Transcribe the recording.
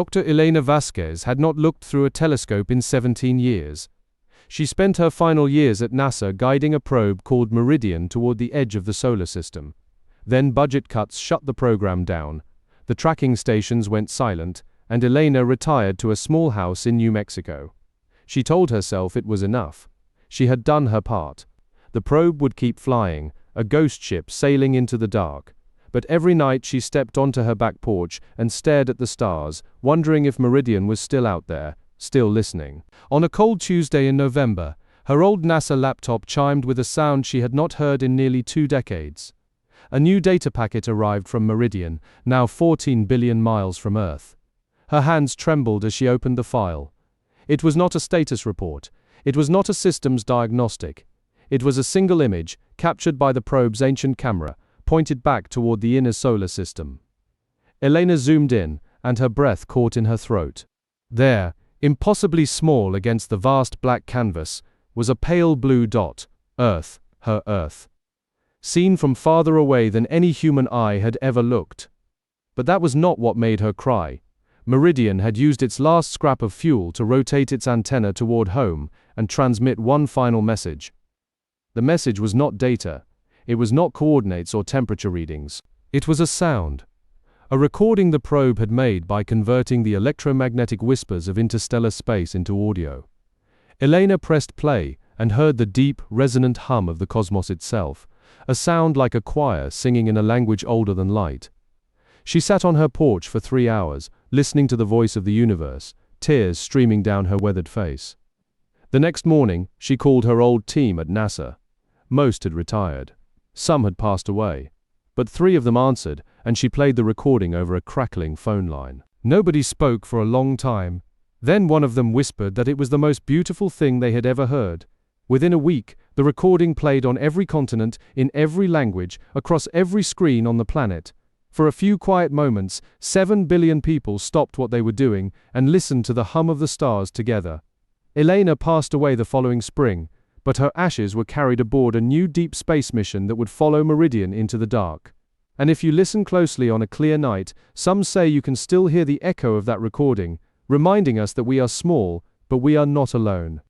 Dr. Elena Vasquez had not looked through a telescope in 17 years. She spent her final years at NASA guiding a probe called Meridian toward the edge of the solar system. Then budget cuts shut the program down, the tracking stations went silent, and Elena retired to a small house in New Mexico. She told herself it was enough. She had done her part. The probe would keep flying, a ghost ship sailing into the dark. But every night she stepped onto her back porch and stared at the stars, wondering if Meridian was still out there, still listening. On a cold Tuesday in November, her old NASA laptop chimed with a sound she had not heard in nearly 2 decades. A new data packet arrived from Meridian, now 14 billion miles from Earth. Her hands trembled as she opened the file. It was not a status report. It was not a systems diagnostic. It was a single image, captured by the probe's ancient camera, pointed back toward the inner solar system. Elena zoomed in, and her breath caught in her throat. There, impossibly small against the vast black canvas, was a pale blue dot, Earth, her Earth. Seen from farther away than any human eye had ever looked. But that was not what made her cry. Meridian had used its last scrap of fuel to rotate its antenna toward home and transmit one final message. The message was not data. It was not coordinates or temperature readings. It was a sound. A recording the probe had made by converting the electromagnetic whispers of interstellar space into audio. Elena pressed play and heard the deep, resonant hum of the cosmos itself, a sound like a choir singing in a language older than light. She sat on her porch for 3 hours, listening to the voice of the universe, tears streaming down her weathered face. The next morning, she called her old team at NASA. Most had retired. Some had passed away. But 3 of them answered, and she played the recording over a crackling phone line. Nobody spoke for a long time. Then one of them whispered that it was the most beautiful thing they had ever heard. Within a week, the recording played on every continent, in every language, across every screen on the planet. For a few quiet moments, 7 billion people stopped what they were doing and listened to the hum of the stars together. Elena passed away the following spring, but her ashes were carried aboard a new deep space mission that would follow Meridian into the dark. And if you listen closely on a clear night, some say you can still hear the echo of that recording, reminding us that we are small, but we are not alone.